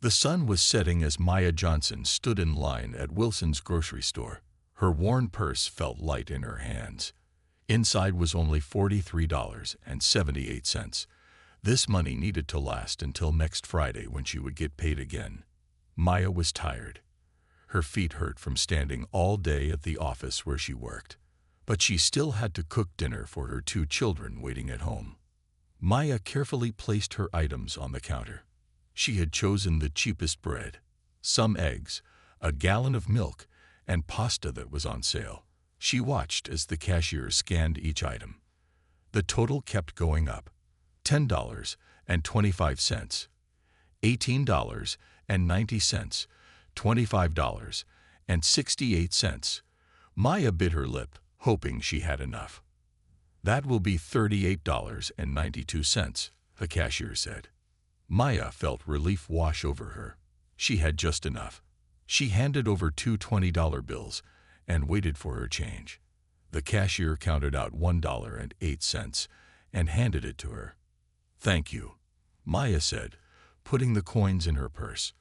The sun was setting as Maya Johnson stood in line at Wilson's grocery store. Her worn purse felt light in her hands. Inside was only $43.78. This money needed to last until next Friday when she would get paid again. Maya was tired. Her feet hurt from standing all day at the office where she worked. But she still had to cook dinner for her 2 children waiting at home. Maya carefully placed her items on the counter. She had chosen the cheapest bread, some eggs, a gallon of milk, and pasta that was on sale. She watched as the cashier scanned each item. The total kept going up. $10.25, $18.90, $25.68. Maya bit her lip, hoping she had enough. "That will be $38.92, the cashier said. Maya felt relief wash over her. She had just enough. She handed over 2 $20 bills and waited for her change. The cashier counted out $1.08 and handed it to her. "Thank you," Maya said, putting the coins in her purse.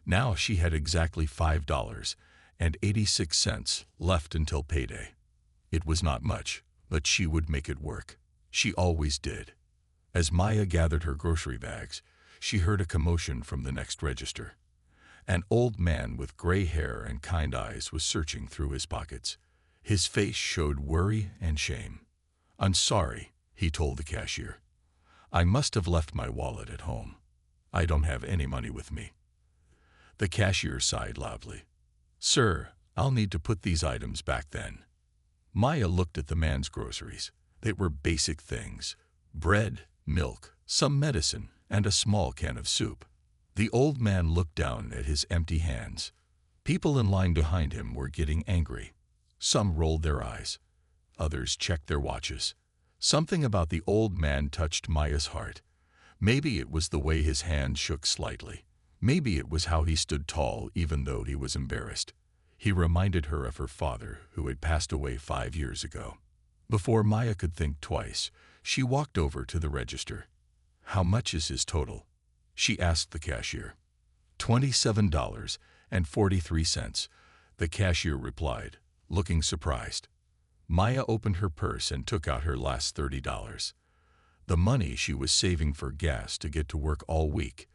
Now she had exactly $5.86 left until payday. It was not much, but she would make it work. She always did. As Maya gathered her grocery bags, she heard a commotion from the next register. An old man with gray hair and kind eyes was searching through his pockets. His face showed worry and shame. "I'm sorry," he told the cashier. "I must have left my wallet at home. I don't have any money with me." The cashier sighed loudly. "Sir, I'll need to put these items back then." Maya looked at the man's groceries. They were basic things: bread, milk, some medicine, and a small can of soup. The old man looked down at his empty hands. People in line behind him were getting angry. Some rolled their eyes. Others checked their watches. Something about the old man touched Maya's heart. Maybe it was the way his hand shook slightly. Maybe it was how he stood tall even though he was embarrassed. He reminded her of her father, who had passed away 5 years ago. Before Maya could think twice, she walked over to the register. "How much is his total?" she asked the cashier. $27.43, the cashier replied, looking surprised. Maya opened her purse and took out her last $30. The money she was saving for gas to get to work all week.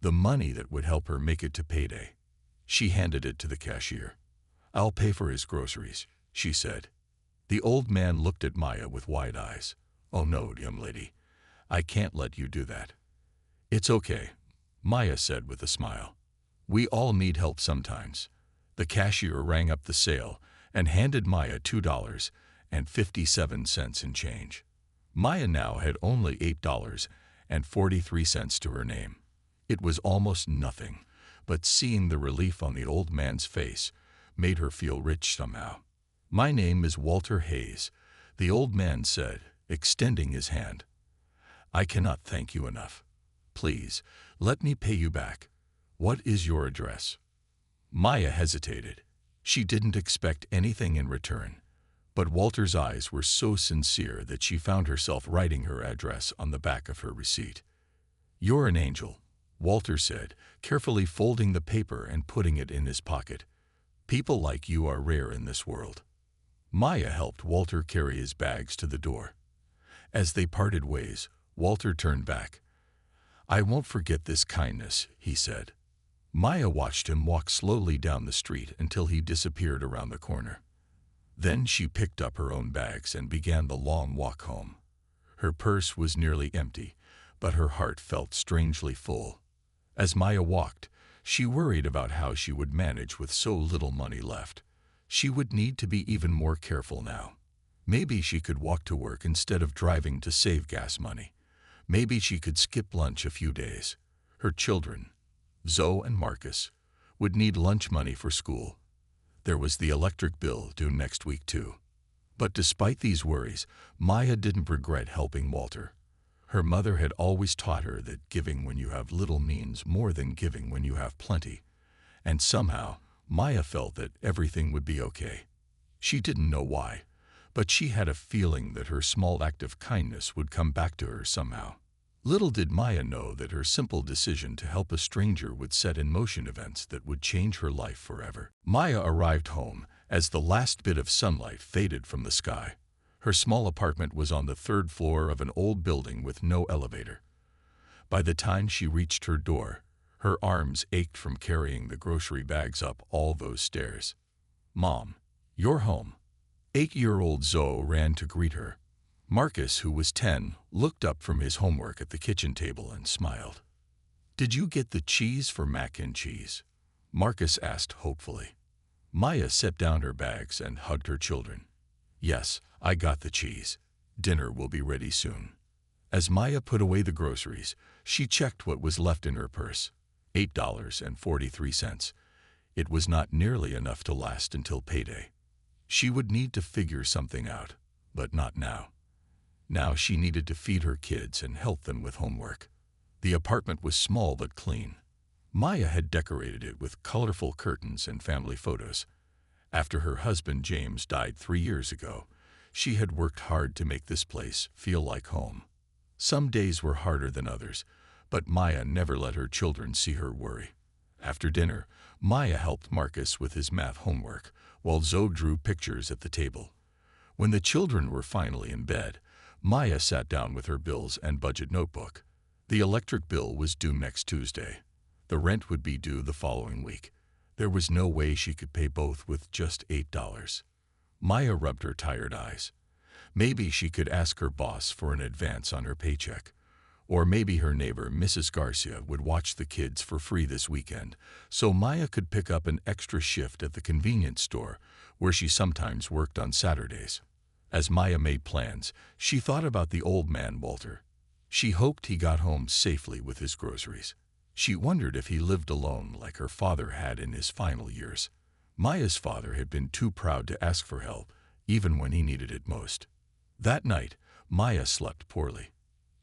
The money that would help her make it to payday. She handed it to the cashier. "I'll pay for his groceries," she said. The old man looked at Maya with wide eyes. "Oh no, young lady. I can't let you do that." "It's okay," Maya said with a smile. "We all need help sometimes." The cashier rang up the sale and handed Maya $2.57 in change. Maya now had only $8.43 to her name. It was almost nothing, but seeing the relief on the old man's face made her feel rich somehow. "My name is Walter Hayes," the old man said, extending his hand. "I cannot thank you enough. Please, let me pay you back. What is your address?" Maya hesitated. She didn't expect anything in return, but Walter's eyes were so sincere that she found herself writing her address on the back of her receipt. "You're an angel," Walter said, carefully folding the paper and putting it in his pocket. "People like you are rare in this world." Maya helped Walter carry his bags to the door. As they parted ways, Walter turned back. "I won't forget this kindness," he said. Maya watched him walk slowly down the street until he disappeared around the corner. Then she picked up her own bags and began the long walk home. Her purse was nearly empty, but her heart felt strangely full. As Maya walked, she worried about how she would manage with so little money left. She would need to be even more careful now. Maybe she could walk to work instead of driving to save gas money. Maybe she could skip lunch a few days. Her children, Zoe and Marcus, would need lunch money for school. There was the electric bill due next week too. But despite these worries, Maya didn't regret helping Walter. Her mother had always taught her that giving when you have little means more than giving when you have plenty. And somehow, Maya felt that everything would be okay. She didn't know why, but she had a feeling that her small act of kindness would come back to her somehow. Little did Maya know that her simple decision to help a stranger would set in motion events that would change her life forever. Maya arrived home as the last bit of sunlight faded from the sky. Her small apartment was on the third floor of an old building with no elevator. By the time she reached her door, her arms ached from carrying the grocery bags up all those stairs. "Mom, you're home." 8-year-old Zoe ran to greet her. Marcus, who was 10, looked up from his homework at the kitchen table and smiled. "Did you get the cheese for mac and cheese?" Marcus asked hopefully. Maya set down her bags and hugged her children. "Yes, I got the cheese. Dinner will be ready soon." As Maya put away the groceries, she checked what was left in her purse. $8.43. It was not nearly enough to last until payday. She would need to figure something out, but not now. Now she needed to feed her kids and help them with homework. The apartment was small but clean. Maya had decorated it with colorful curtains and family photos. After her husband James died 3 years ago, she had worked hard to make this place feel like home. Some days were harder than others, but Maya never let her children see her worry. After dinner, Maya helped Marcus with his math homework, while Zoe drew pictures at the table. When the children were finally in bed, Maya sat down with her bills and budget notebook. The electric bill was due next Tuesday. The rent would be due the following week. There was no way she could pay both with just $8. Maya rubbed her tired eyes. Maybe she could ask her boss for an advance on her paycheck. Or maybe her neighbor, Mrs. Garcia, would watch the kids for free this weekend, so Maya could pick up an extra shift at the convenience store, where she sometimes worked on Saturdays. As Maya made plans, she thought about the old man, Walter. She hoped he got home safely with his groceries. She wondered if he lived alone like her father had in his final years. Maya's father had been too proud to ask for help, even when he needed it most. That night, Maya slept poorly.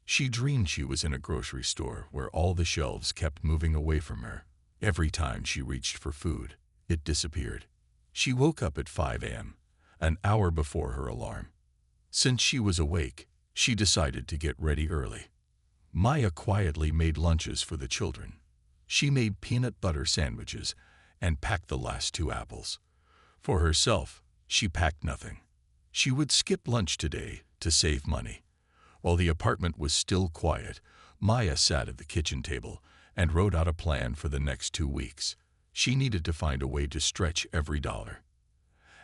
She dreamed she was in a grocery store where all the shelves kept moving away from her. Every time she reached for food, it disappeared. She woke up at 5 a.m., an hour before her alarm. Since she was awake, she decided to get ready early. Maya quietly made lunches for the children. She made peanut butter sandwiches and packed the last 2 apples. For herself, she packed nothing. She would skip lunch today to save money. While the apartment was still quiet, Maya sat at the kitchen table and wrote out a plan for the next 2 weeks. She needed to find a way to stretch every dollar.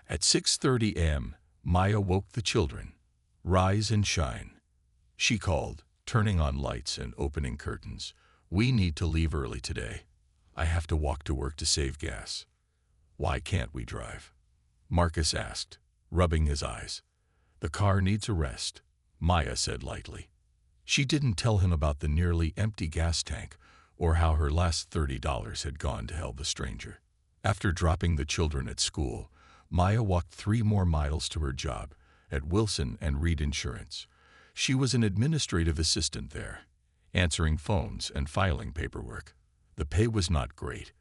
At 6:30 a.m., Maya woke the children. "Rise and shine," she called, turning on lights and opening curtains. "We need to leave early today. I have to walk to work to save gas." "Why can't we drive?" Marcus asked, rubbing his eyes. "The car needs a rest," Maya said lightly. She didn't tell him about the nearly empty gas tank or how her last $30 had gone to help a stranger. After dropping the children at school, Maya walked 3 more miles to her job at Wilson and Reed Insurance. She was an administrative assistant there, answering phones and filing paperwork. The pay was not great,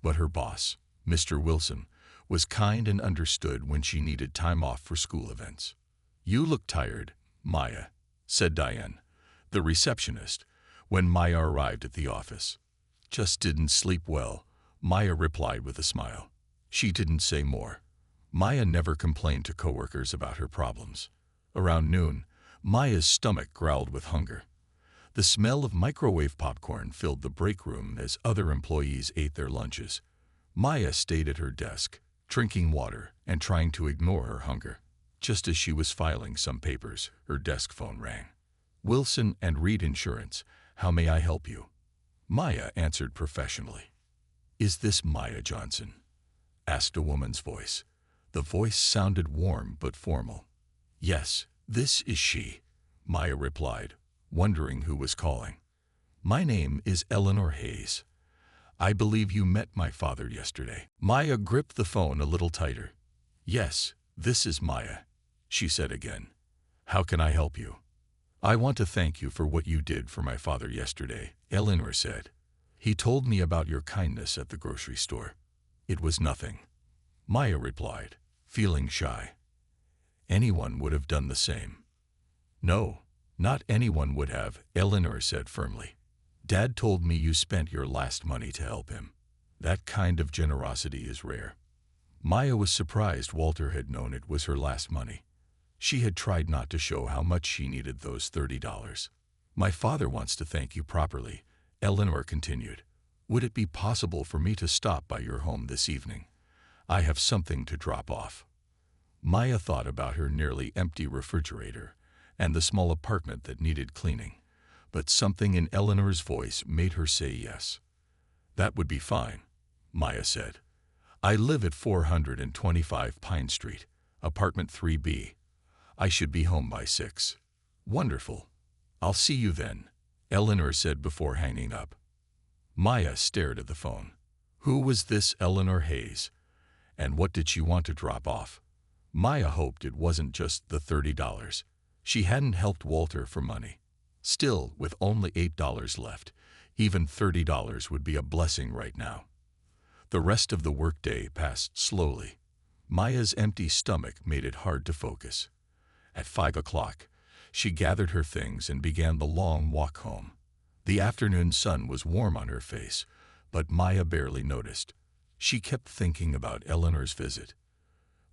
but her boss, Mr. Wilson, was kind and understood when she needed time off for school events. "You look tired, Maya," said Diane, the receptionist, when Maya arrived at the office. "Just didn't sleep well," Maya replied with a smile. She didn't say more. Maya never complained to coworkers about her problems. Around noon, Maya's stomach growled with hunger. The smell of microwave popcorn filled the break room as other employees ate their lunches. Maya stayed at her desk, drinking water and trying to ignore her hunger. Just as she was filing some papers, her desk phone rang. "Wilson and Reed Insurance, how may I help you?" Maya answered professionally. "Is this Maya Johnson?" asked a woman's voice. The voice sounded warm but formal. "Yes, this is she," Maya replied, wondering who was calling. "My name is Eleanor Hayes. I believe you met my father yesterday." Maya gripped the phone a little tighter. "Yes, this is Maya," she said again. "How can I help you?" "I want to thank you for what you did for my father yesterday," Eleanor said. "He told me about your kindness at the grocery store." "It was nothing," Maya replied, feeling shy. "Anyone would have done the same." "No, Not anyone would have, Eleanor said firmly. Dad told me you spent your last money to help him. That kind of generosity is rare. Maya was surprised Walter had known it was her last money. She had tried not to show how much she needed those $30. My father wants to thank you properly, Eleanor continued. Would it be possible for me to stop by your home this evening? I have something to drop off. Maya thought about her nearly empty refrigerator and the small apartment that needed cleaning, but something in Eleanor's voice made her say yes. That would be fine, Maya said. I live at 425 Pine Street, apartment 3B. I should be home by 6. Wonderful. I'll see you then, Eleanor said before hanging up. Maya stared at the phone. Who was this Eleanor Hayes? And what did she want to drop off? Maya hoped it wasn't just the $30. She hadn't helped Walter for money. Still, with only $8 left, even $30 would be a blessing right now. The rest of the workday passed slowly. Maya's empty stomach made it hard to focus. At 5 o'clock, she gathered her things and began the long walk home. The afternoon sun was warm on her face, but Maya barely noticed. She kept thinking about Eleanor's visit.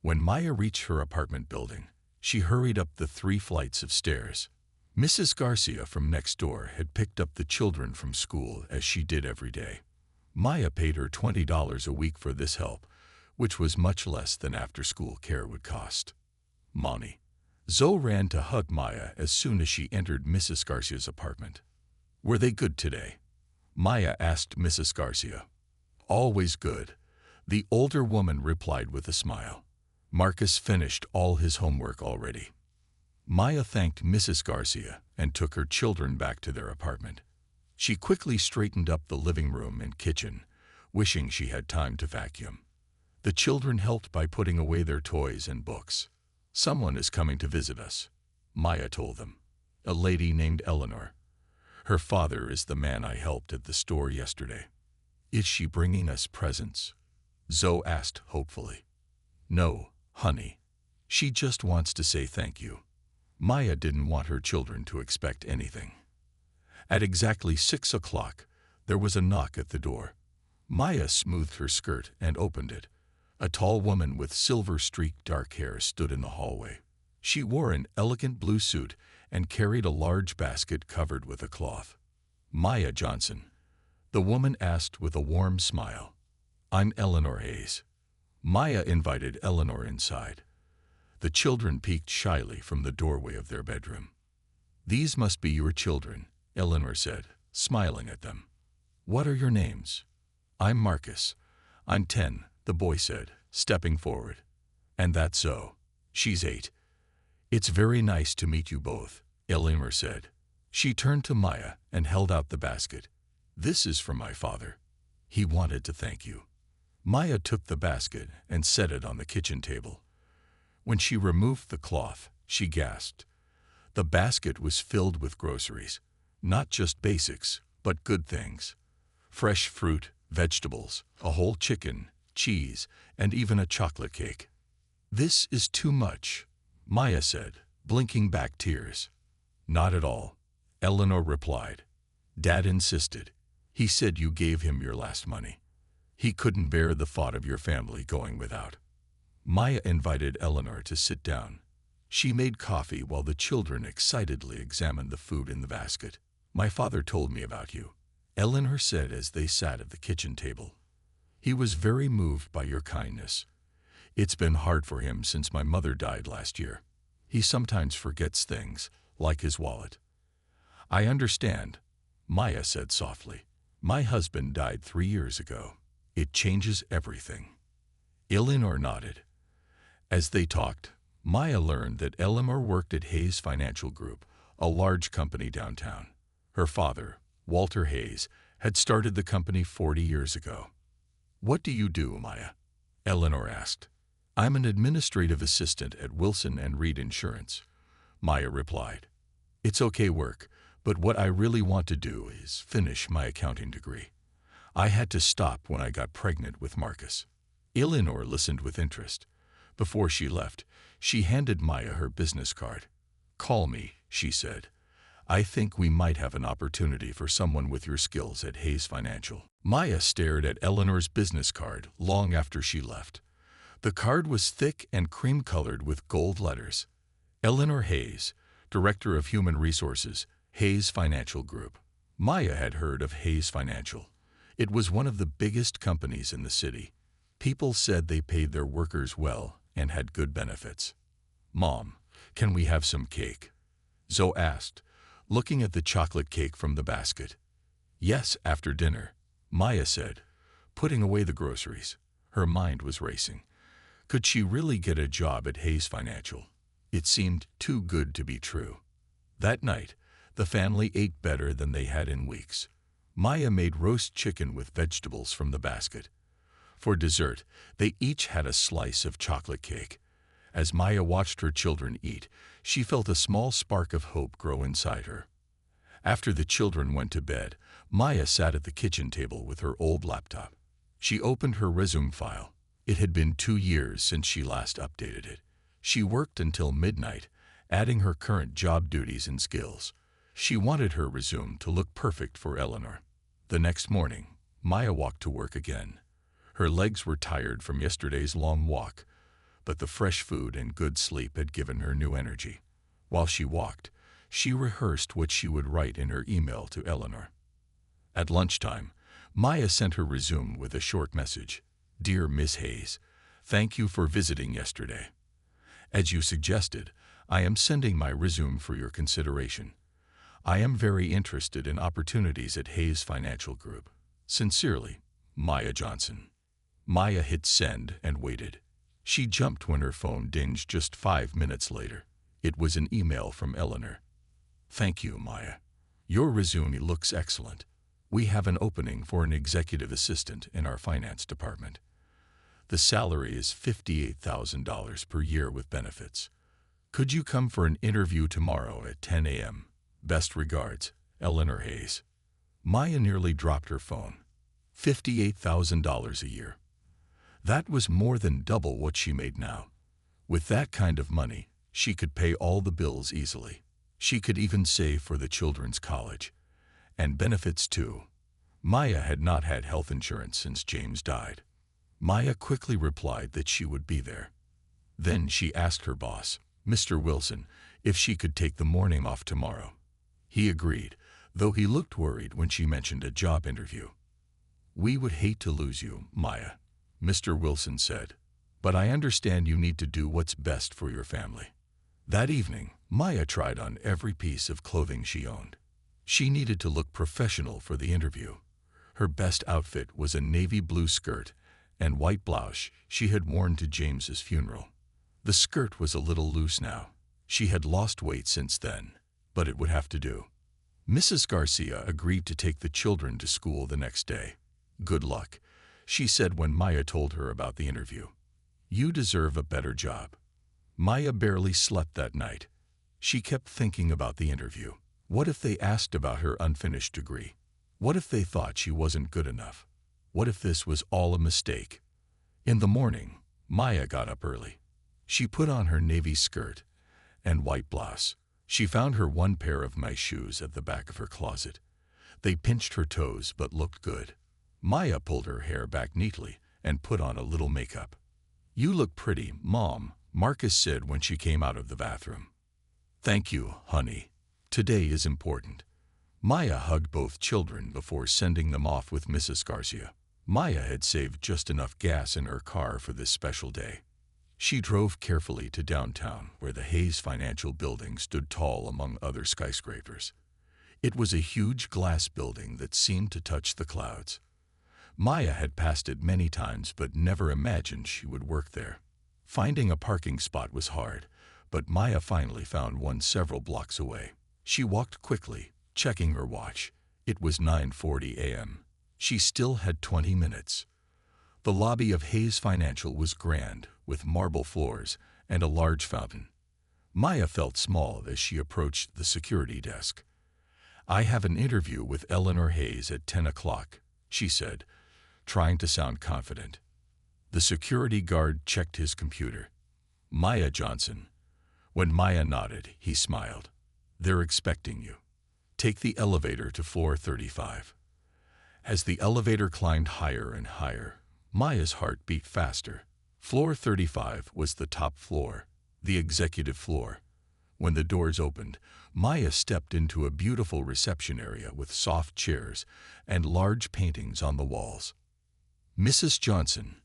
When Maya reached her apartment building, she hurried up the 3 flights of stairs. Mrs. Garcia from next door had picked up the children from school as she did every day. Maya paid her $20 a week for this help, which was much less than after-school care would cost. Money. Zoe ran to hug Maya as soon as she entered Mrs. Garcia's apartment. Were they good today? Maya asked Mrs. Garcia. Always good, the older woman replied with a smile. Marcus finished all his homework already. Maya thanked Mrs. Garcia and took her children back to their apartment. She quickly straightened up the living room and kitchen, wishing she had time to vacuum. The children helped by putting away their toys and books. Someone is coming to visit us, Maya told them. A lady named Eleanor. Her father is the man I helped at the store yesterday. Is she bringing us presents? Zoe asked hopefully. No, honey. She just wants to say thank you. Maya didn't want her children to expect anything. At exactly 6 o'clock, there was a knock at the door. Maya smoothed her skirt and opened it. A tall woman with silver-streaked dark hair stood in the hallway. She wore an elegant blue suit and carried a large basket covered with a cloth. Maya Johnson, the woman asked with a warm smile. I'm Eleanor Hayes. Maya invited Eleanor inside. The children peeked shyly from the doorway of their bedroom. These must be your children, Eleanor said, smiling at them. What are your names? I'm Marcus. I'm 10, the boy said, stepping forward. And that's Zoe. She's 8. It's very nice to meet you both, Eleanor said. She turned to Maya and held out the basket. This is from my father. He wanted to thank you. Maya took the basket and set it on the kitchen table. When she removed the cloth, she gasped. The basket was filled with groceries, not just basics, but good things. Fresh fruit, vegetables, a whole chicken, cheese, and even a chocolate cake. This is too much, Maya said, blinking back tears. Not at all, Eleanor replied. Dad insisted. He said you gave him your last money. He couldn't bear the thought of your family going without. Maya invited Eleanor to sit down. She made coffee while the children excitedly examined the food in the basket. My father told me about you, Eleanor said as they sat at the kitchen table. He was very moved by your kindness. It's been hard for him since my mother died last year. He sometimes forgets things, like his wallet. I understand, Maya said softly. My husband died 3 years ago. It changes everything. Eleanor nodded. As they talked, Maya learned that Eleanor worked at Hayes Financial Group, a large company downtown. Her father, Walter Hayes, had started the company 40 years ago. What do you do, Maya? Eleanor asked. I'm an administrative assistant at Wilson & Reed Insurance, Maya replied. It's okay work, but what I really want to do is finish my accounting degree. I had to stop when I got pregnant with Marcus. Eleanor listened with interest. Before she left, she handed Maya her business card. Call me, she said. I think we might have an opportunity for someone with your skills at Hayes Financial. Maya stared at Eleanor's business card long after she left. The card was thick and cream-colored with gold letters. Eleanor Hayes, Director of Human Resources, Hayes Financial Group. Maya had heard of Hayes Financial. It was one of the biggest companies in the city. People said they paid their workers well and had good benefits. "Mom, can we have some cake?" Zoe asked, looking at the chocolate cake from the basket. "Yes, after dinner," Maya said, putting away the groceries. Her mind was racing. Could she really get a job at Hayes Financial? It seemed too good to be true. That night, the family ate better than they had in weeks. Maya made roast chicken with vegetables from the basket. For dessert, they each had a slice of chocolate cake. As Maya watched her children eat, she felt a small spark of hope grow inside her. After the children went to bed, Maya sat at the kitchen table with her old laptop. She opened her resume file. It had been 2 years since she last updated it. She worked until midnight, adding her current job duties and skills. She wanted her resume to look perfect for Eleanor. The next morning, Maya walked to work again. Her legs were tired from yesterday's long walk, but the fresh food and good sleep had given her new energy. While she walked, she rehearsed what she would write in her email to Eleanor. At lunchtime, Maya sent her resume with a short message. "Dear Miss Hayes, thank you for visiting yesterday. As you suggested, I am sending my resume for your consideration. I am very interested in opportunities at Hayes Financial Group. Sincerely, Maya Johnson." Maya hit send and waited. She jumped when her phone dinged just 5 minutes later. It was an email from Eleanor. "Thank you, Maya. Your resume looks excellent. We have an opening for an executive assistant in our finance department. The salary is $58,000 per year with benefits. Could you come for an interview tomorrow at 10 a.m.? Best regards, Eleanor Hayes." Maya nearly dropped her phone. $58,000 a year. That was more than double what she made now. With that kind of money, she could pay all the bills easily. She could even save for the children's college. And benefits too. Maya had not had health insurance since James died. Maya quickly replied that she would be there. Then she asked her boss, Mr. Wilson, if she could take the morning off tomorrow. He agreed, though he looked worried when she mentioned a job interview. "We would hate to lose you, Maya," Mr. Wilson said, "but I understand you need to do what's best for your family." That evening, Maya tried on every piece of clothing she owned. She needed to look professional for the interview. Her best outfit was a navy blue skirt and white blouse she had worn to James's funeral. The skirt was a little loose now. She had lost weight since then, but it would have to do. Mrs. Garcia agreed to take the children to school the next day. "Good luck," she said when Maya told her about the interview. "You deserve a better job." Maya barely slept that night. She kept thinking about the interview. What if they asked about her unfinished degree? What if they thought she wasn't good enough? What if this was all a mistake? In the morning, Maya got up early. She put on her navy skirt and white blouse. She found her one pair of nice shoes at the back of her closet. They pinched her toes but looked good. Maya pulled her hair back neatly and put on a little makeup. "You look pretty, Mom," Marcus said when she came out of the bathroom. "Thank you, honey. Today is important." Maya hugged both children before sending them off with Mrs. Garcia. Maya had saved just enough gas in her car for this special day. She drove carefully to downtown, where the Hayes Financial Building stood tall among other skyscrapers. It was a huge glass building that seemed to touch the clouds. Maya had passed it many times but never imagined she would work there. Finding a parking spot was hard, but Maya finally found one several blocks away. She walked quickly, checking her watch. It was 9:40 a.m. She still had 20 minutes. The lobby of Hayes Financial was grand, with marble floors and a large fountain. Maya felt small as she approached the security desk. "I have an interview with Eleanor Hayes at 10 o'clock, she said, trying to sound confident. The security guard checked his computer. "Maya Johnson." When Maya nodded, he smiled. "They're expecting you." Take the elevator to floor 35. As the elevator climbed higher and higher, Maya's heart beat faster. Floor 35 was the top floor, the executive floor. When the doors opened, Maya stepped into a beautiful reception area with soft chairs and large paintings on the walls. "Mrs. Johnson,"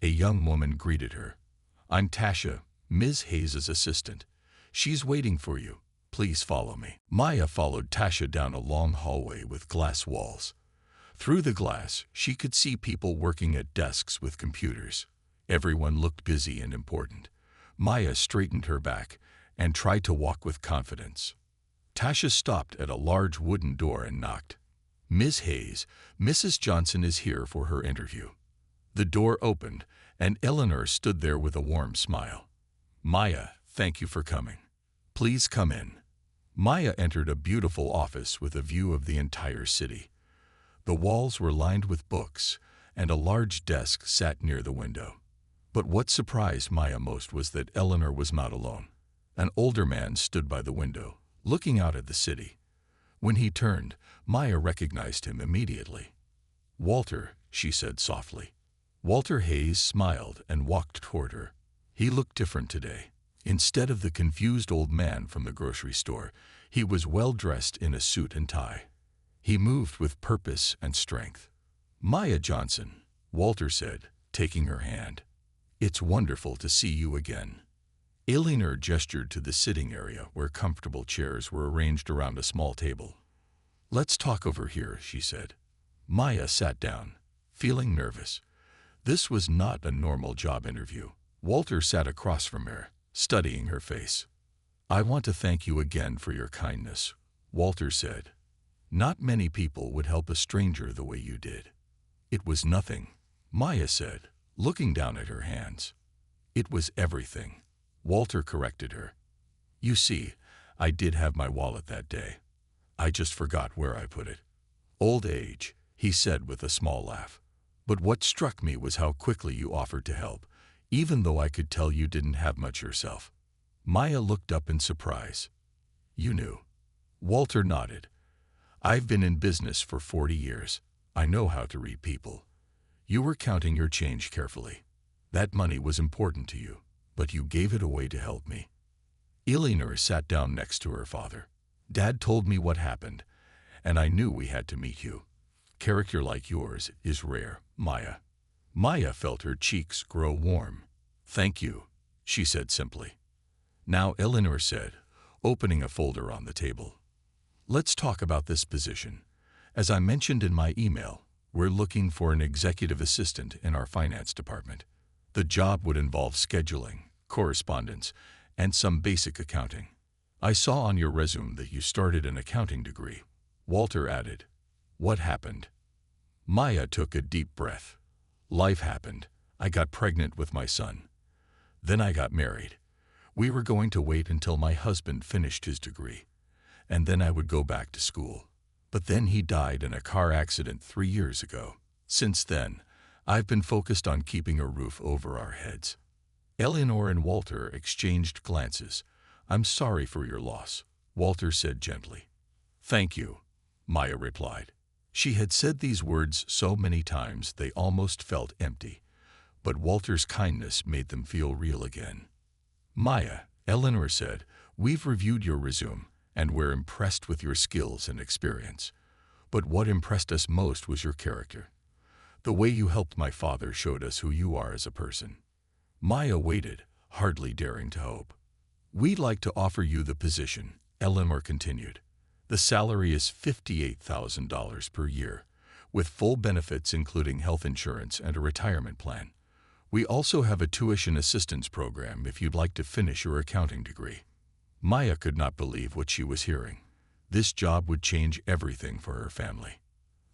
a young woman greeted her. "I'm Tasha, Ms. Hayes' assistant. She's waiting for you. Please follow me." Maya followed Tasha down a long hallway with glass walls. Through the glass, she could see people working at desks with computers. Everyone looked busy and important. Maya straightened her back and tried to walk with confidence. Tasha stopped at a large wooden door and knocked. "Ms. Hayes, Mrs. Johnson is here for her interview." The door opened, and Eleanor stood there with a warm smile. "Maya, thank you for coming. Please come in." Maya entered a beautiful office with a view of the entire city. The walls were lined with books, and a large desk sat near the window. But what surprised Maya most was that Eleanor was not alone. An older man stood by the window, looking out at the city. When he turned, Maya recognized him immediately. "Walter," she said softly. Walter Hayes smiled and walked toward her. He looked different today. Instead of the confused old man from the grocery store, he was well-dressed in a suit and tie. He moved with purpose and strength. "Maya Johnson," Walter said, taking her hand. "It's wonderful to see you again." Eleanor gestured to the sitting area where comfortable chairs were arranged around a small table. "Let's talk over here," she said. Maya sat down, feeling nervous. This was not a normal job interview. Walter sat across from her, studying her face. "I want to thank you again for your kindness," Walter said. "Not many people would help a stranger the way you did." "It was nothing," Maya said, looking down at her hands. "It was everything," Walter corrected her. "You see, I did have my wallet that day. I just forgot where I put it." "Old age," he said with a small laugh. "But what struck me was how quickly you offered to help, even though I could tell you didn't have much yourself." Maya looked up in surprise. "You knew?" Walter nodded. "I've been in business for 40 years. I know how to read people. You were counting your change carefully. That money was important to you, but you gave it away to help me." Eleanor sat down next to her father. "Dad told me what happened, and I knew we had to meet you. Character like yours is rare, Maya." Maya felt her cheeks grow warm. "Thank you," she said simply. "Now," Eleanor said, opening a folder on the table. "Let's talk about this position. As I mentioned in my email, we're looking for an executive assistant in our finance department. The job would involve scheduling, correspondence, and some basic accounting. I saw on your resume that you started an accounting degree," Walter added. "What happened?" Maya took a deep breath. "Life happened. I got pregnant with my son. Then I got married. We were going to wait until my husband finished his degree, and then I would go back to school. But then he died in a car accident 3 years ago. Since then, I've been focused on keeping a roof over our heads." Eleanor and Walter exchanged glances. "I'm sorry for your loss," Walter said gently. "Thank you," Maya replied. She had said these words so many times they almost felt empty, but Walter's kindness made them feel real again. "Maya," Eleanor said, "we've reviewed your resume, and we're impressed with your skills and experience. But what impressed us most was your character. The way you helped my father showed us who you are as a person." Maya waited, hardly daring to hope. "We'd like to offer you the position," Eleanor continued. "The salary is $58,000 per year, with full benefits including health insurance and a retirement plan. We also have a tuition assistance program if you'd like to finish your accounting degree." Maya could not believe what she was hearing. This job would change everything for her family.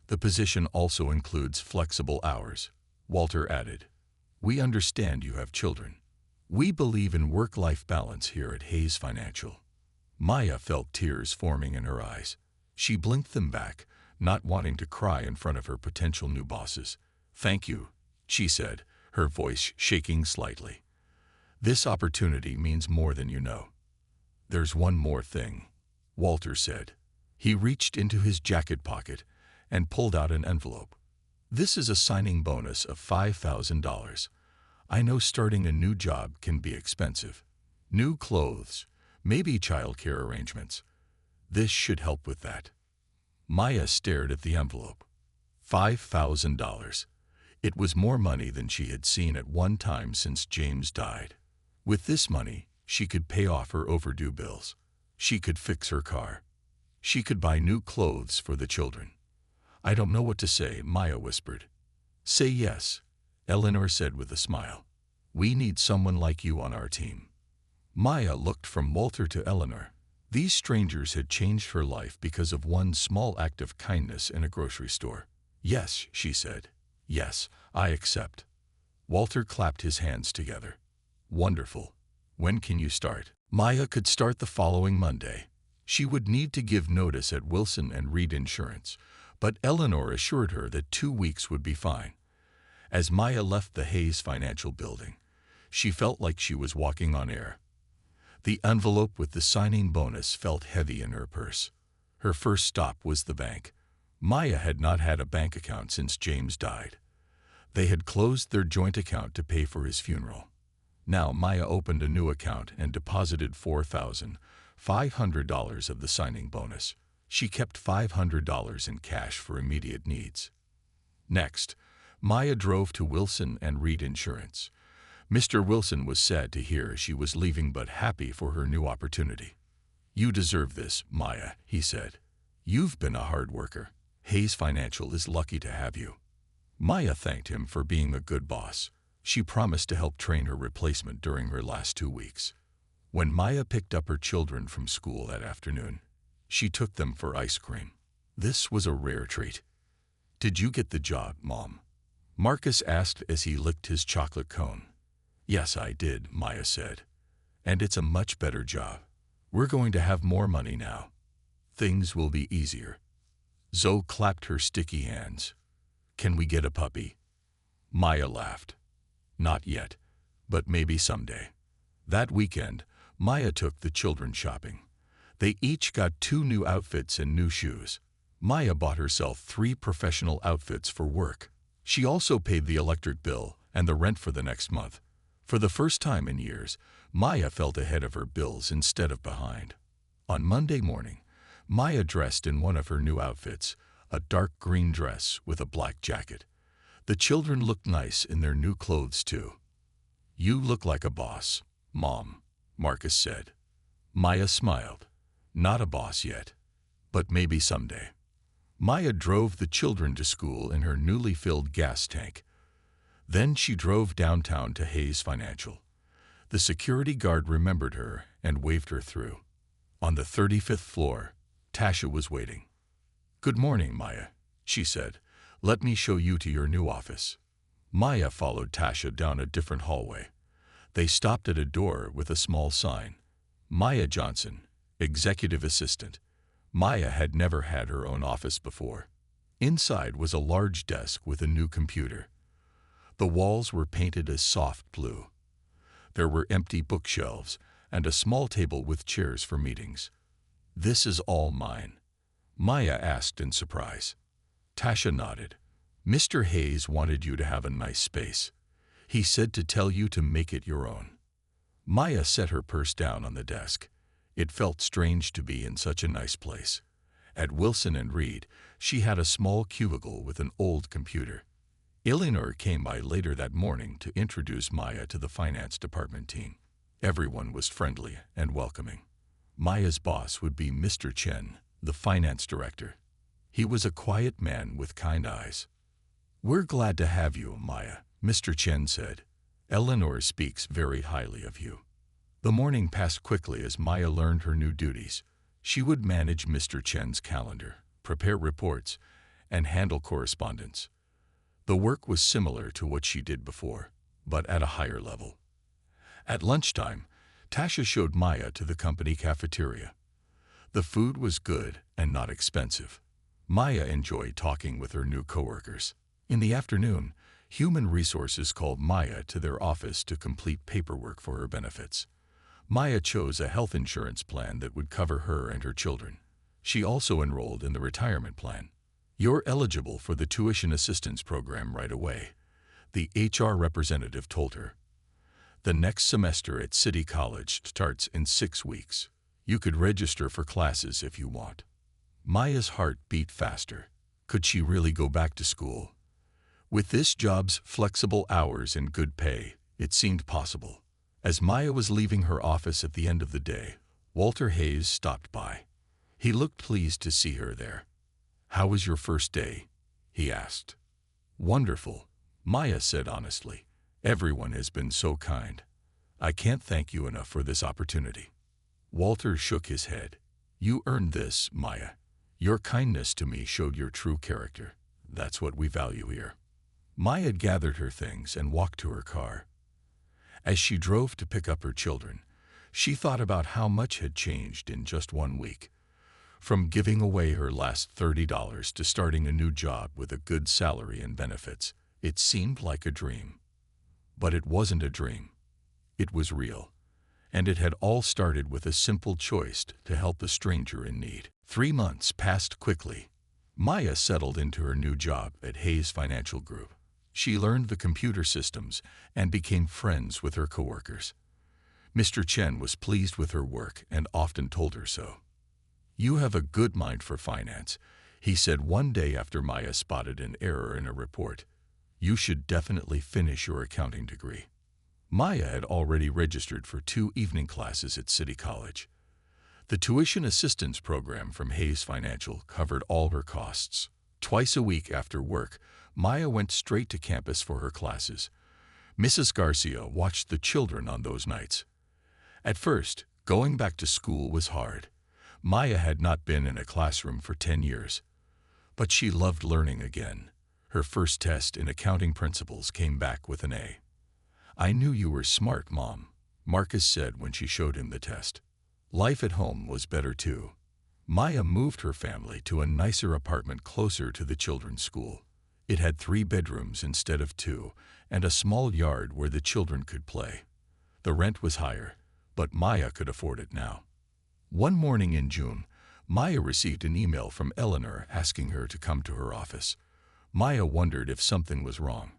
"The position also includes flexible hours," Walter added. "We understand you have children. We believe in work-life balance here at Hayes Financial." Maya felt tears forming in her eyes. She blinked them back, not wanting to cry in front of her potential new bosses. "Thank you," she said, her voice shaking slightly. "This opportunity means more than you know." "There's one more thing," Walter said. He reached into his jacket pocket and pulled out an envelope. "This is a signing bonus of $5,000. I know starting a new job can be expensive. New clothes, maybe childcare arrangements. This should help with that." Maya stared at the envelope. $5,000. It was more money than she had seen at one time since James died. With this money, she could pay off her overdue bills. She could fix her car. She could buy new clothes for the children. "I don't know what to say," Maya whispered. "Say yes," Eleanor said with a smile. "We need someone like you on our team." Maya looked from Walter to Eleanor. These strangers had changed her life because of one small act of kindness in a grocery store. "Yes," she said. "Yes, I accept." Walter clapped his hands together. "Wonderful. When can you start?" Maya could start the following Monday. She would need to give notice at Wilson and Reed Insurance, but Eleanor assured her that 2 weeks would be fine. As Maya left the Hayes Financial Building, she felt like she was walking on air. The envelope with the signing bonus felt heavy in her purse. Her first stop was the bank. Maya had not had a bank account since James died. They had closed their joint account to pay for his funeral. Now Maya opened a new account and deposited $4,500 of the signing bonus. She kept $500 in cash for immediate needs. Next, Maya drove to Wilson and Reed Insurance. Mr. Wilson was sad to hear she was leaving but happy for her new opportunity. "You deserve this, Maya," he said. "You've been a hard worker. Hayes Financial is lucky to have you." Maya thanked him for being a good boss. She promised to help train her replacement during her last 2 weeks. When Maya picked up her children from school that afternoon, she took them for ice cream. This was a rare treat. "Did you get the job, Mom?" Marcus asked as he licked his chocolate cone. "Yes, I did," Maya said. "And it's a much better job. We're going to have more money now. Things will be easier." Zoe clapped her sticky hands. "Can we get a puppy?" Maya laughed. "Not yet, but maybe someday." That weekend, Maya took the children shopping. They each got 2 new outfits and new shoes. Maya bought herself 3 professional outfits for work. She also paid the electric bill and the rent for the next month. For the first time in years, Maya felt ahead of her bills instead of behind. On Monday morning, Maya dressed in one of her new outfits, a dark green dress with a black jacket. The children looked nice in their new clothes too. "You look like a boss, Mom," Marcus said. Maya smiled. Not a boss yet, but maybe someday. Maya drove the children to school in her newly filled gas tank. Then she drove downtown to Hayes Financial. The security guard remembered her and waved her through. On the 35th floor, Tasha was waiting. "Good morning, Maya," she said. "Let me show you to your new office." Maya followed Tasha down a different hallway. They stopped at a door with a small sign. Maya Johnson, Executive Assistant. Maya had never had her own office before. Inside was a large desk with a new computer. The walls were painted a soft blue. There were empty bookshelves and a small table with chairs for meetings. "This is all mine?" Maya asked in surprise. Tasha nodded. "Mr. Hayes wanted you to have a nice space. He said to tell you to make it your own." Maya set her purse down on the desk. It felt strange to be in such a nice place. At Wilson and Reed, she had a small cubicle with an old computer. Eleanor came by later that morning to introduce Maya to the finance department team. Everyone was friendly and welcoming. Maya's boss would be Mr. Chen, the finance director. He was a quiet man with kind eyes. "We're glad to have you, Maya," Mr. Chen said. "Eleanor speaks very highly of you." The morning passed quickly as Maya learned her new duties. She would manage Mr. Chen's calendar, prepare reports, and handle correspondence. The work was similar to what she did before, but at a higher level. At lunchtime, Tasha showed Maya to the company cafeteria. The food was good and not expensive. Maya enjoyed talking with her new coworkers. In the afternoon, Human Resources called Maya to their office to complete paperwork for her benefits. Maya chose a health insurance plan that would cover her and her children. She also enrolled in the retirement plan. You're eligible for the tuition assistance program right away, the HR representative told her. The next semester at City College starts in 6 weeks. You could register for classes if you want. Maya's heart beat faster. Could she really go back to school? With this job's flexible hours and good pay, it seemed possible. As Maya was leaving her office at the end of the day, Walter Hayes stopped by. He looked pleased to see her there. "How was your first day?" he asked. "Wonderful," Maya said honestly. "Everyone has been so kind. I can't thank you enough for this opportunity." Walter shook his head. "You earned this, Maya. Your kindness to me showed your true character. That's what we value here." Maya gathered her things and walked to her car. As she drove to pick up her children, she thought about how much had changed in just 1 week. From giving away her last $30 to starting a new job with a good salary and benefits, it seemed like a dream. But it wasn't a dream. It was real. And it had all started with a simple choice to help a stranger in need. 3 months passed quickly. Maya settled into her new job at Hayes Financial Group. She learned the computer systems and became friends with her coworkers. Mr. Chen was pleased with her work and often told her so. "You have a good mind for finance," he said one day after Maya spotted an error in a report. "You should definitely finish your accounting degree." Maya had already registered for 2 evening classes at City College. The tuition assistance program from Hayes Financial covered all her costs. Twice a week after work, Maya went straight to campus for her classes. Mrs. Garcia watched the children on those nights. At first, going back to school was hard. Maya had not been in a classroom for 10 years. But she loved learning again. Her first test in accounting principles came back with an A. "I knew you were smart, Mom," Marcus said when she showed him the test. Life at home was better too. Maya moved her family to a nicer apartment closer to the children's school. It had 3 bedrooms instead of 2, and a small yard where the children could play. The rent was higher, but Maya could afford it now. One morning in June, Maya received an email from Eleanor asking her to come to her office. Maya wondered if something was wrong.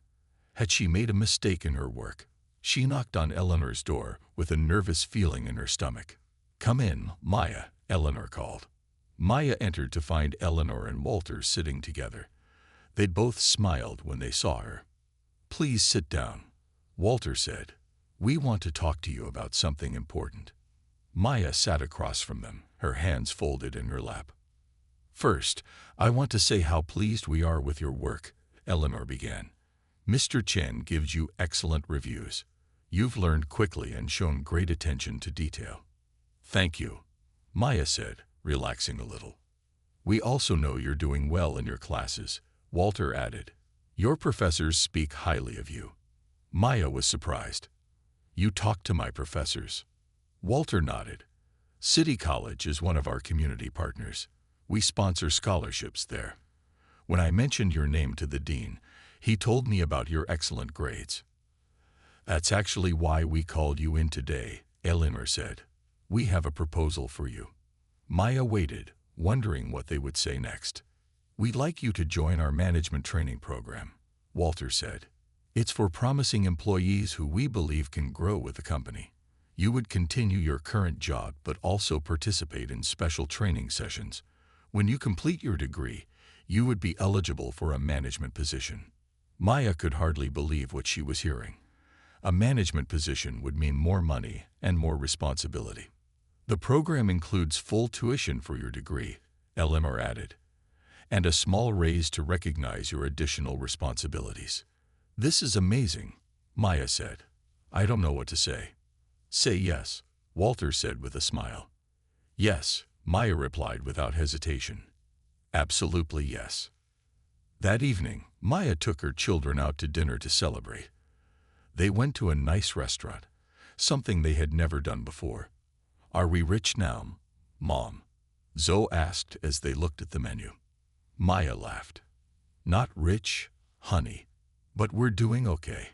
Had she made a mistake in her work? She knocked on Eleanor's door with a nervous feeling in her stomach. "Come in, Maya," Eleanor called. Maya entered to find Eleanor and Walter sitting together. They'd both smiled when they saw her. "Please sit down," Walter said. "We want to talk to you about something important." Maya sat across from them, her hands folded in her lap. "First, I want to say how pleased we are with your work," Eleanor began. "Mr. Chen gives you excellent reviews. You've learned quickly and shown great attention to detail." "Thank you," Maya said, relaxing a little. "We also know you're doing well in your classes," Walter added. "Your professors speak highly of you." Maya was surprised. "You talk to my professors?" Walter nodded. "City College is one of our community partners. We sponsor scholarships there. When I mentioned your name to the dean, he told me about your excellent grades." "That's actually why we called you in today," Eleanor said. "We have a proposal for you." Maya waited, wondering what they would say next. "We'd like you to join our management training program," Walter said. "It's for promising employees who we believe can grow with the company. You would continue your current job but also participate in special training sessions. When you complete your degree, you would be eligible for a management position." Maya could hardly believe what she was hearing. A management position would mean more money and more responsibility. "The program includes full tuition for your degree," Eleanor added, "and a small raise to recognize your additional responsibilities." "This is amazing," Maya said. "I don't know what to say." "Say yes," Walter said with a smile. "Yes," Maya replied without hesitation. "Absolutely yes." That evening, Maya took her children out to dinner to celebrate. They went to a nice restaurant, something they had never done before. "Are we rich now, Mom?" Zoe asked as they looked at the menu. Maya laughed. "Not rich, honey, but we're doing okay."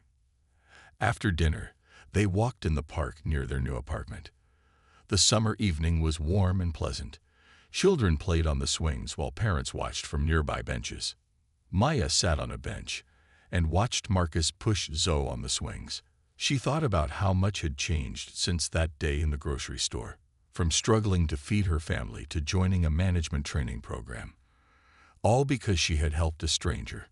After dinner, they walked in the park near their new apartment. The summer evening was warm and pleasant. Children played on the swings while parents watched from nearby benches. Maya sat on a bench and watched Marcus push Zoe on the swings. She thought about how much had changed since that day in the grocery store, from struggling to feed her family to joining a management training program, all because she had helped a stranger.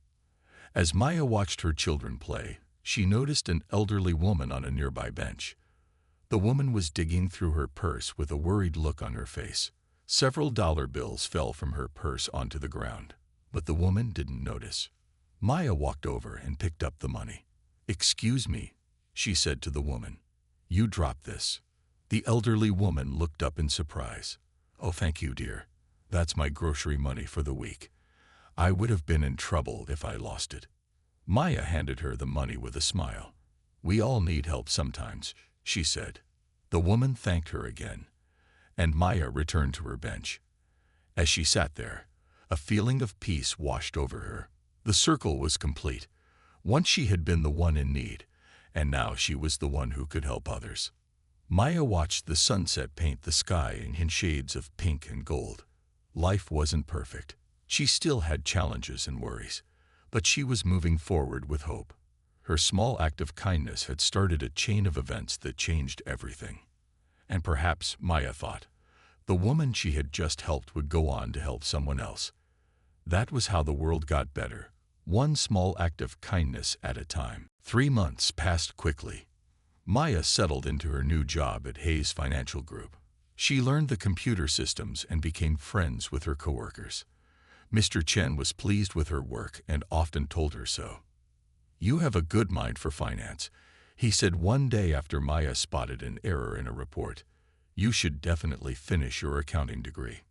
As Maya watched her children play, she noticed an elderly woman on a nearby bench. The woman was digging through her purse with a worried look on her face. Several dollar bills fell from her purse onto the ground, but the woman didn't notice. Maya walked over and picked up the money. "Excuse me," she said to the woman. "You dropped this." The elderly woman looked up in surprise. "Oh, thank you, dear. That's my grocery money for the week. I would have been in trouble if I lost it." Maya handed her the money with a smile. "We all need help sometimes," she said. The woman thanked her again, and Maya returned to her bench. As she sat there, a feeling of peace washed over her. The circle was complete. Once she had been the one in need, and now she was the one who could help others. Maya watched the sunset paint the sky in shades of pink and gold. Life wasn't perfect. She still had challenges and worries, but she was moving forward with hope. Her small act of kindness had started a chain of events that changed everything. And perhaps, Maya thought, the woman she had just helped would go on to help someone else. That was how the world got better, one small act of kindness at a time. 3 months passed quickly. Maya settled into her new job at Hayes Financial Group. She learned the computer systems and became friends with her coworkers. Mr. Chen was pleased with her work and often told her so. "You have a good mind for finance," he said one day after Maya spotted an error in a report. "You should definitely finish your accounting degree."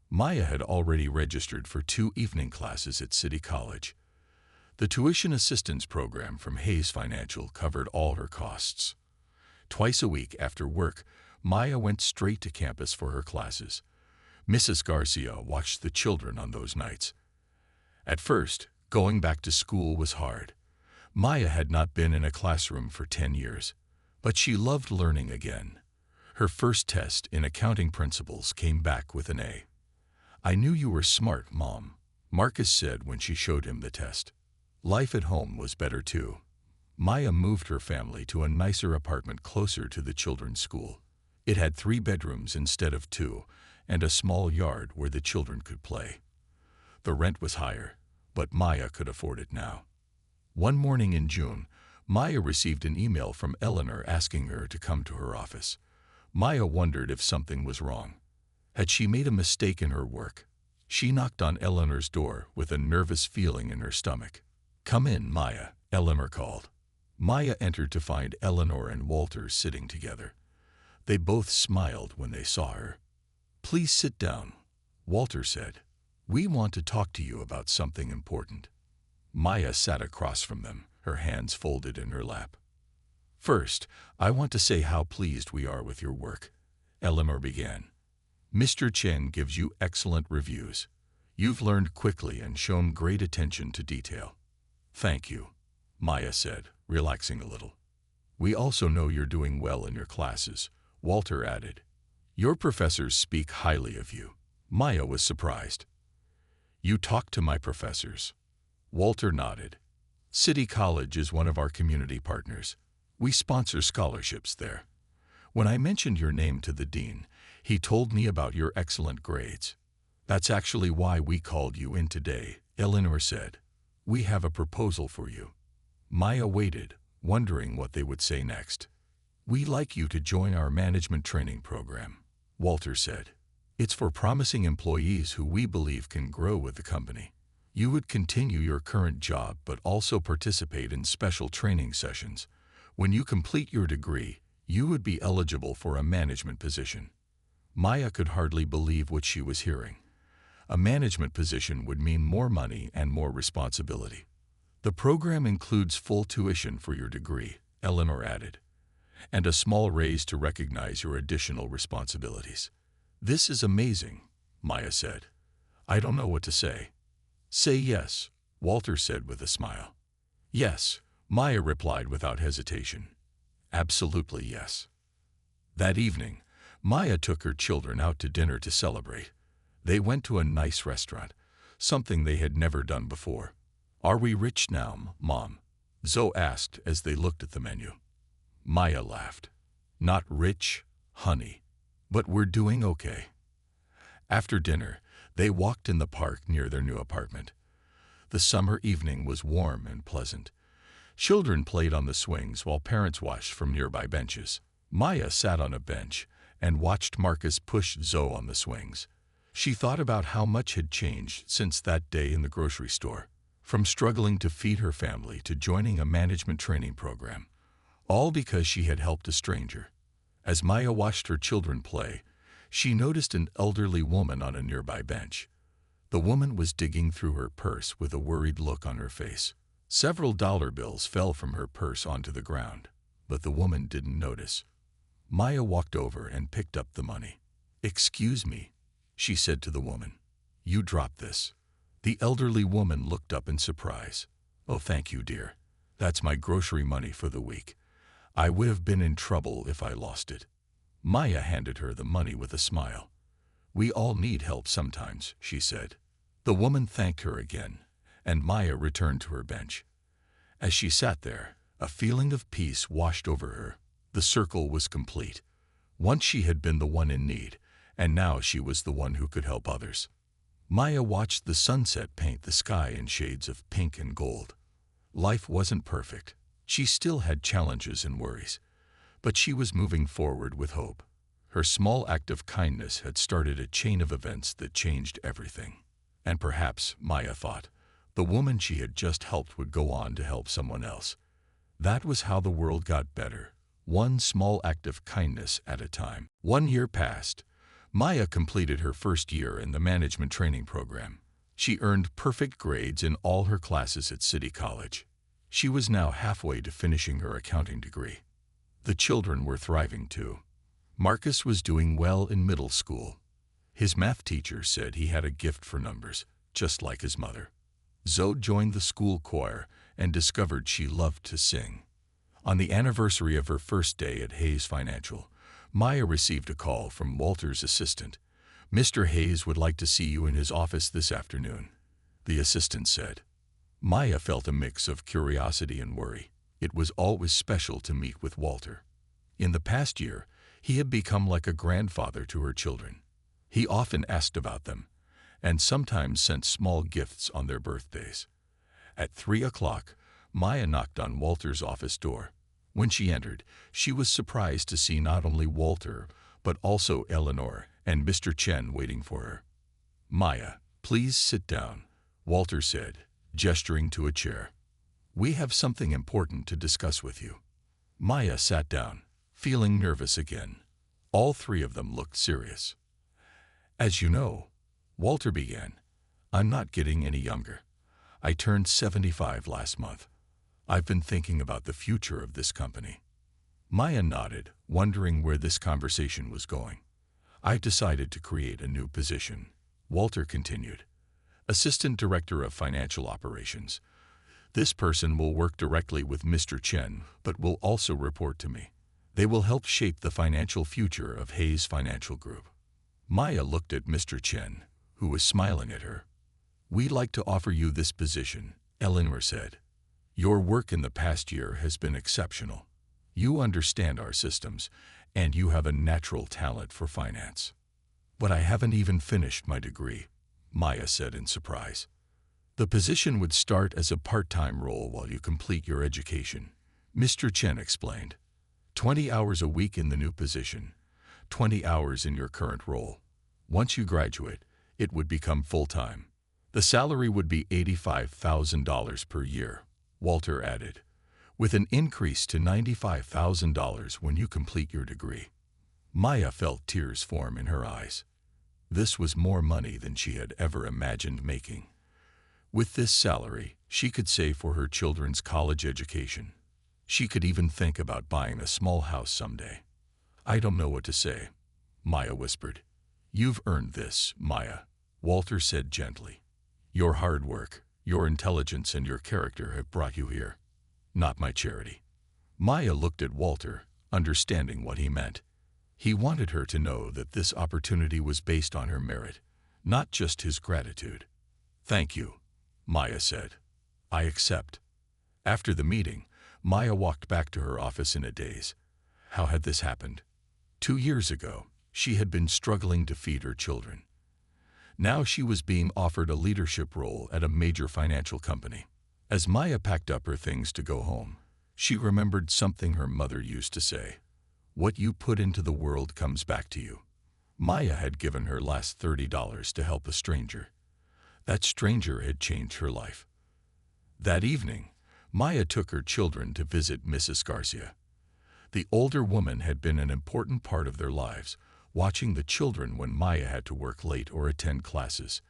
Maya had already registered for 2 evening classes at City College. The tuition assistance program from Hayes Financial covered all her costs. Twice a week after work, Maya went straight to campus for her classes. Mrs. Garcia watched the children on those nights. At first, going back to school was hard. Maya had not been in a classroom for 10 years, but she loved learning again. Her first test in accounting principles came back with an A. "I knew you were smart, Mom," Marcus said when she showed him the test. Life at home was better too. Maya moved her family to a nicer apartment closer to the children's school. It had 3 bedrooms instead of 2, and a small yard where the children could play. The rent was higher, but Maya could afford it now. One morning in June, Maya received an email from Eleanor asking her to come to her office. Maya wondered if something was wrong. Had she made a mistake in her work? She knocked on Eleanor's door with a nervous feeling in her stomach. "Come in, Maya," Eleanor called. Maya entered to find Eleanor and Walter sitting together. They both smiled when they saw her. "Please sit down," Walter said. "We want to talk to you about something important." Maya sat across from them, her hands folded in her lap. "First, I want to say how pleased we are with your work," Eleanor began. "Mr. Chen gives you excellent reviews. You've learned quickly and shown great attention to detail." "Thank you," Maya said, relaxing a little. "We also know you're doing well in your classes," Walter added. "Your professors speak highly of you." Maya was surprised. "You talk to my professors?" Walter nodded. "City College is one of our community partners. We sponsor scholarships there. When I mentioned your name to the dean, he told me about your excellent grades. That's actually why we called you in today," Eleanor said. "We have a proposal for you." Maya waited, wondering what they would say next. "We'd like you to join our management training program," Walter said. "It's for promising employees who we believe can grow with the company. You would continue your current job but also participate in special training sessions. When you complete your degree, you would be eligible for a management position." Maya could hardly believe what she was hearing. A management position would mean more money and more responsibility. "The program includes full tuition for your degree," Eleanor added, "and a small raise to recognize your additional responsibilities." "This is amazing," Maya said. "I don't know what to say." "Say yes," Walter said with a smile. "Yes," Maya replied without hesitation. "Absolutely yes." That evening, Maya took her children out to dinner to celebrate. They went to a nice restaurant, something they had never done before. "Are we rich now, Mom?" Zoe asked as they looked at the menu. Maya laughed. "Not rich, honey, but we're doing okay." After dinner, they walked in the park near their new apartment. The summer evening was warm and pleasant. Children played on the swings while parents watched from nearby benches. Maya sat on a bench and watched Marcus push Zoe on the swings. She thought about how much had changed since that day in the grocery store, from struggling to feed her family to joining a management training program, all because she had helped a stranger. As Maya watched her children play, she noticed an elderly woman on a nearby bench. The woman was digging through her purse with a worried look on her face. Several dollar bills fell from her purse onto the ground, but the woman didn't notice. Maya walked over and picked up the money. "Excuse me," she said to the woman. "You dropped this." The elderly woman looked up in surprise. "Oh, thank you, dear. That's my grocery money for the week. I would have been in trouble if I lost it." Maya handed her the money with a smile. "We all need help sometimes," she said. The woman thanked her again, and Maya returned to her bench. As she sat there, a feeling of peace washed over her. The circle was complete. Once she had been the one in need, and now she was the one who could help others. Maya watched the sunset paint the sky in shades of pink and gold. Life wasn't perfect. She still had challenges and worries, but she was moving forward with hope. Her small act of kindness had started a chain of events that changed everything. And perhaps, Maya thought, the woman she had just helped would go on to help someone else. That was how the world got better, one small act of kindness at a time. 1 year passed. Maya completed her first year in the management training program. She earned perfect grades in all her classes at City College. She was now halfway to finishing her accounting degree. The children were thriving too. Marcus was doing well in middle school. His math teacher said he had a gift for numbers, just like his mother. Zoe joined the school choir and discovered she loved to sing. On the anniversary of her first day at Hayes Financial, Maya received a call from Walter's assistant. "Mr. Hayes would like to see you in his office this afternoon," the assistant said. Maya felt a mix of curiosity and worry. It was always special to meet with Walter. In the past year, he had become like a grandfather to her children. He often asked about them, and sometimes sent small gifts on their birthdays. At 3 o'clock, Maya knocked on Walter's office door. When she entered, she was surprised to see not only Walter, but also Eleanor and Mr. Chen waiting for her. "Maya, please sit down," Walter said, gesturing to a chair. "We have something important to discuss with you." Maya sat down, feeling nervous again. All three of them looked serious. "As you know," Walter began, "I'm not getting any younger. I turned 75 last month. I've been thinking about the future of this company." Maya nodded, wondering where this conversation was going. "I've decided to create a new position," Walter continued. "Assistant Director of Financial Operations. This person will work directly with Mr. Chen, but will also report to me. They will help shape the financial future of Hayes Financial Group." Maya looked at Mr. Chen, who was smiling at her. "We'd like to offer you this position," Eleanor said. "Your work in the past year has been exceptional. You understand our systems, and you have a natural talent for finance." "But I haven't even finished my degree," Maya said in surprise. "The position would start as a part-time role while you complete your education," Mr. Chen explained. 20 hours a week in the new position, 20 hours in your current role. Once you graduate, it would become full-time. The salary would be $85,000 per year, Walter added, with an increase to $95,000 when you complete your degree. Maya felt tears form in her eyes. This was more money than she had ever imagined making. With this salary, she could save for her children's college education. She could even think about buying a small house someday. "I don't know what to say," Maya whispered. "You've earned this, Maya," Walter said gently. "Your hard work, your intelligence, and your character have brought you here. Not my charity." Maya looked at Walter, understanding what he meant. He wanted her to know that this opportunity was based on her merit, not just his gratitude. "Thank you," Maya said. "I accept." After the meeting, Maya walked back to her office in a daze. How had this happened? 2 years ago, she had been struggling to feed her children. Now she was being offered a leadership role at a major financial company. As Maya packed up her things to go home, she remembered something her mother used to say: "What you put into the world comes back to you." Maya had given her last $30 to help a stranger. That stranger had changed her life. That evening, Maya took her children to visit Mrs. Garcia. The older woman had been an important part of their lives, watching the children when Maya had to work late or attend classes.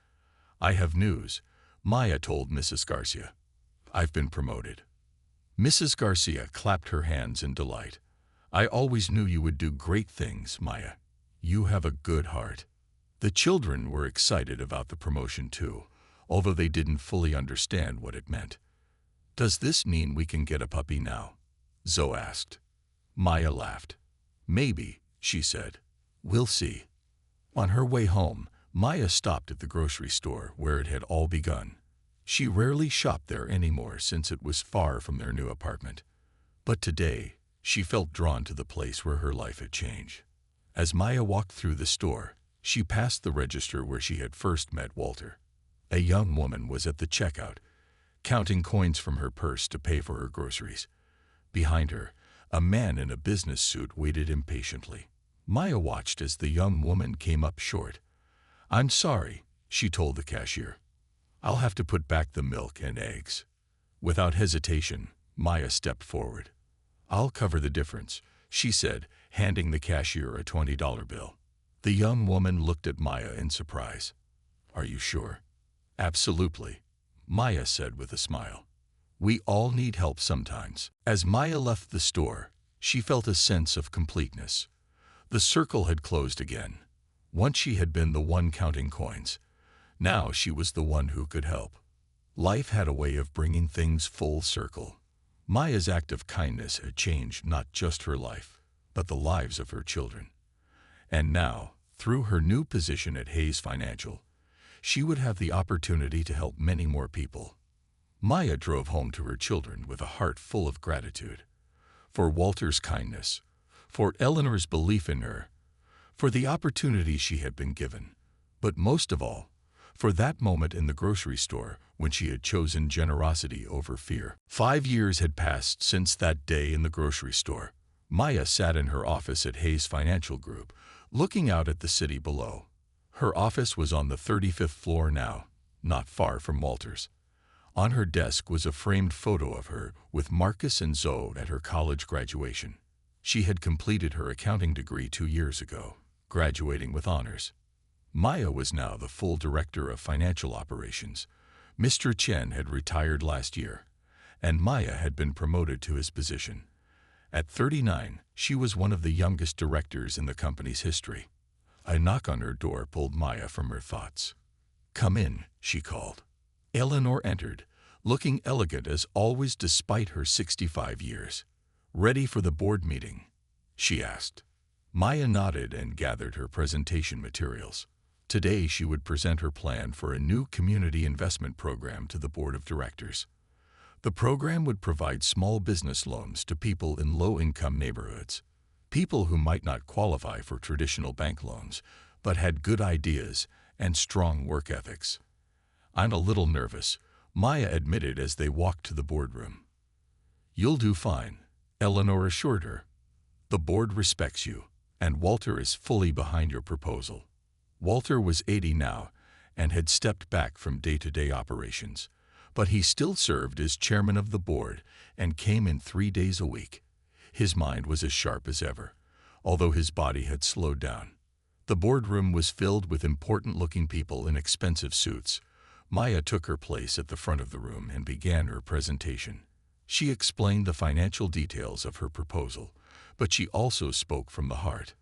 "I have news," Maya told Mrs. Garcia. "I've been promoted." Mrs. Garcia clapped her hands in delight. "I always knew you would do great things, Maya. You have a good heart." The children were excited about the promotion too, although they didn't fully understand what it meant. "Does this mean we can get a puppy now?" Zoe asked. Maya laughed. "Maybe," she said. "We'll see." On her way home, Maya stopped at the grocery store where it had all begun. She rarely shopped there anymore since it was far from their new apartment. But today, she felt drawn to the place where her life had changed. As Maya walked through the store, she passed the register where she had first met Walter. A young woman was at the checkout, counting coins from her purse to pay for her groceries. Behind her, a man in a business suit waited impatiently. Maya watched as the young woman came up short. "I'm sorry," she told the cashier. "I'll have to put back the milk and eggs." Without hesitation, Maya stepped forward. "I'll cover the difference," she said, handing the cashier a $20 bill. The young woman looked at Maya in surprise. "Are you sure?" "Absolutely," Maya said with a smile. "We all need help sometimes." As Maya left the store, she felt a sense of completeness. The circle had closed again. Once she had been the one counting coins. Now she was the one who could help. Life had a way of bringing things full circle. Maya's act of kindness had changed not just her life, but the lives of her children. And now, through her new position at Hayes Financial, she would have the opportunity to help many more people. Maya drove home to her children with a heart full of gratitude. For Walter's kindness, for Eleanor's belief in her, for the opportunity she had been given, but most of all, for that moment in the grocery store when she had chosen generosity over fear. 5 years had passed since that day in the grocery store. Maya sat in her office at Hayes Financial Group, looking out at the city below. Her office was on the 35th floor now, not far from Walter's. On her desk was a framed photo of her with Marcus and Zoe at her college graduation. She had completed her accounting degree 2 years ago, graduating with honors. Maya was now the full director of financial operations. Mr. Chen had retired last year, and Maya had been promoted to his position. At 39, she was one of the youngest directors in the company's history. A knock on her door pulled Maya from her thoughts. "Come in," she called. Eleanor entered, looking elegant as always despite her 65 years. "Ready for the board meeting?" she asked. Maya nodded and gathered her presentation materials. Today she would present her plan for a new community investment program to the board of directors. The program would provide small business loans to people in low-income neighborhoods, people who might not qualify for traditional bank loans, but had good ideas and strong work ethics. "I'm a little nervous," Maya admitted as they walked to the boardroom. "You'll do fine," Eleanor assured her. "The board respects you, and Walter is fully behind your proposal." Walter was 80 now and had stepped back from day-to-day operations, but he still served as chairman of the board and came in 3 days a week. His mind was as sharp as ever, although his body had slowed down. The boardroom was filled with important-looking people in expensive suits. Maya took her place at the front of the room and began her presentation. She explained the financial details of her proposal, but she also spoke from the heart.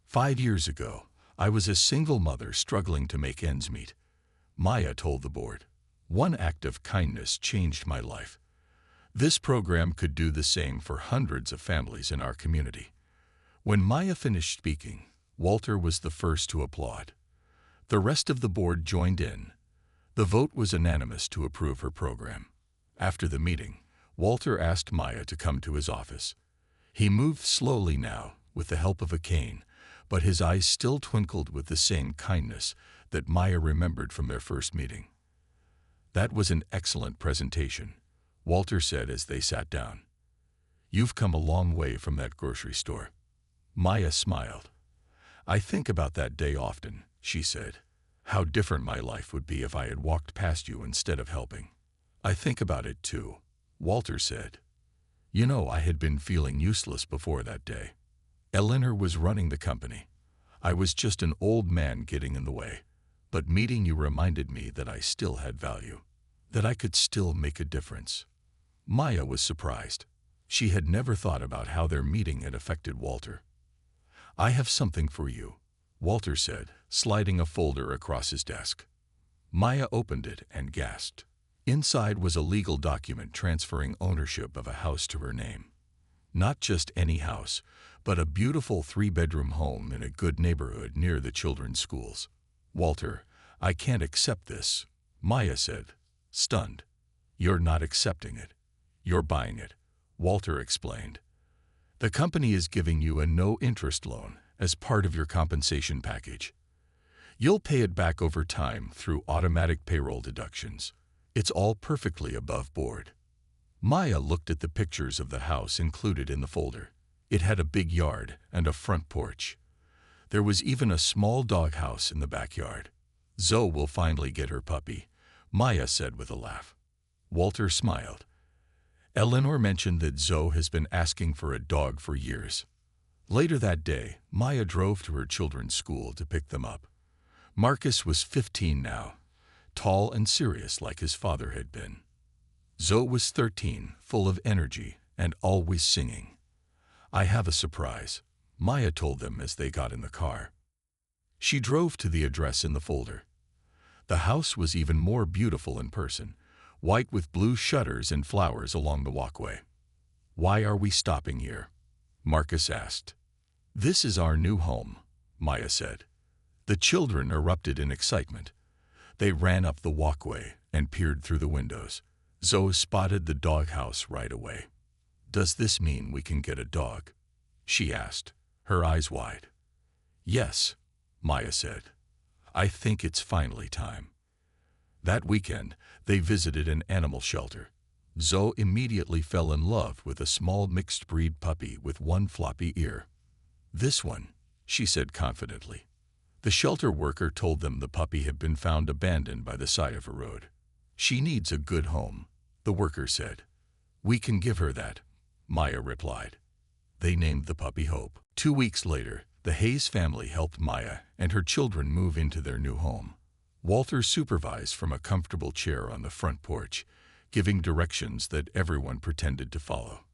"5 years ago, I was a single mother struggling to make ends meet," Maya told the board. "One act of kindness changed my life. This program could do the same for hundreds of families in our community." When Maya finished speaking, Walter was the first to applaud. The rest of the board joined in. The vote was unanimous to approve her program. After the meeting, Walter asked Maya to come to his office. He moved slowly now, with the help of a cane, but his eyes still twinkled with the same kindness that Maya remembered from their first meeting. "That was an excellent presentation," Walter said as they sat down. "You've come a long way from that grocery store." Maya smiled. "I think about that day often," she said. "How different my life would be if I had walked past you instead of helping." "I think about it too," Walter said. "You know, I had been feeling useless before that day. Eleanor was running the company. I was just an old man getting in the way. But meeting you reminded me that I still had value, that I could still make a difference." Maya was surprised. She had never thought about how their meeting had affected Walter. "I have something for you," Walter said, sliding a folder across his desk. Maya opened it and gasped. Inside was a legal document transferring ownership of a house to her name. Not just any house, but a beautiful 3-bedroom home in a good neighborhood near the children's schools. "Walter, I can't accept this," Maya said, stunned. "You're not accepting it. You're buying it," Walter explained. "The company is giving you a no-interest loan as part of your compensation package. You'll pay it back over time through automatic payroll deductions. It's all perfectly above board." Maya looked at the pictures of the house included in the folder. It had a big yard and a front porch. There was even a small doghouse in the backyard. "Zoe will finally get her puppy," Maya said with a laugh. Walter smiled. "Eleanor mentioned that Zoe has been asking for a dog for years." Later that day, Maya drove to her children's school to pick them up. Marcus was 15 now, tall and serious like his father had been. Zoe was 13, full of energy and always singing. "I have a surprise," Maya told them as they got in the car. She drove to the address in the folder. The house was even more beautiful in person, white with blue shutters and flowers along the walkway. "Why are we stopping here?" Marcus asked. "This is our new home," Maya said. The children erupted in excitement. They ran up the walkway and peered through the windows. Zoe spotted the doghouse right away. "Does this mean we can get a dog?" she asked, her eyes wide. "Yes," Maya said. "I think it's finally time." That weekend, they visited an animal shelter. Zoe immediately fell in love with a small mixed-breed puppy with one floppy ear. "This one," she said confidently. The shelter worker told them the puppy had been found abandoned by the side of a road. "She needs a good home," the worker said. "We can give her that," Maya replied. They named the puppy Hope. 2 weeks later, the Hayes family helped Maya and her children move into their new home. Walter supervised from a comfortable chair on the front porch, giving directions that everyone pretended to follow.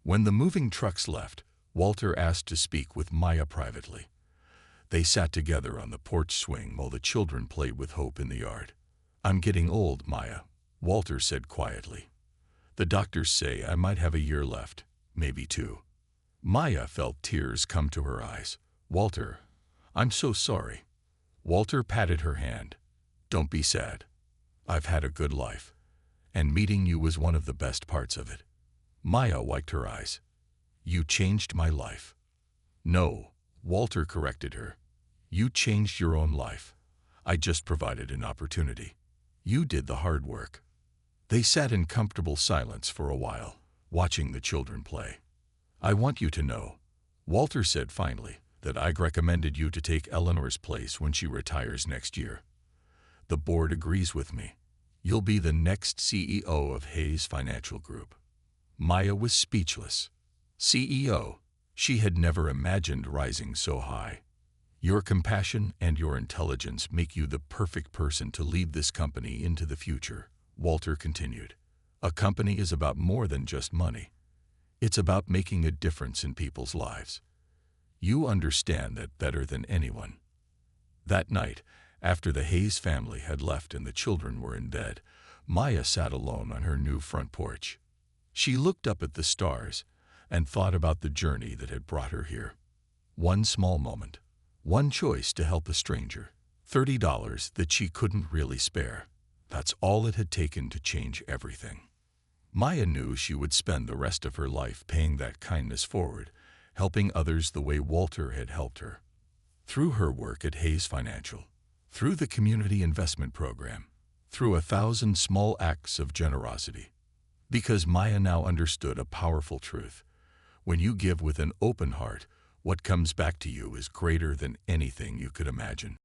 When the moving trucks left, Walter asked to speak with Maya privately. They sat together on the porch swing while the children played with Hope in the yard. "I'm getting old, Maya," Walter said quietly. "The doctors say I might have a year left, maybe 2. Maya felt tears come to her eyes. "Walter, I'm so sorry." Walter patted her hand. "Don't be sad. I've had a good life, and meeting you was one of the best parts of it." Maya wiped her eyes. "You changed my life." "No," Walter corrected her. "You changed your own life. I just provided an opportunity. You did the hard work." They sat in comfortable silence for a while, watching the children play. "I want you to know," Walter said finally, "that I recommended you to take Eleanor's place when she retires next year. The board agrees with me. You'll be the next CEO of Hayes Financial Group." Maya was speechless. CEO? She had never imagined rising so high. "Your compassion and your intelligence make you the perfect person to lead this company into the future," Walter continued. "A company is about more than just money. It's about making a difference in people's lives. You understand that better than anyone." That night, after the Hayes family had left and the children were in bed, Maya sat alone on her new front porch. She looked up at the stars and thought about the journey that had brought her here. One small moment, one choice to help a stranger, $30 that she couldn't really spare. That's all it had taken to change everything. Maya knew she would spend the rest of her life paying that kindness forward, helping others the way Walter had helped her. Through her work at Hayes Financial, through the community investment program, through 1,000 small acts of generosity. Because Maya now understood a powerful truth. When you give with an open heart, what comes back to you is greater than anything you could imagine.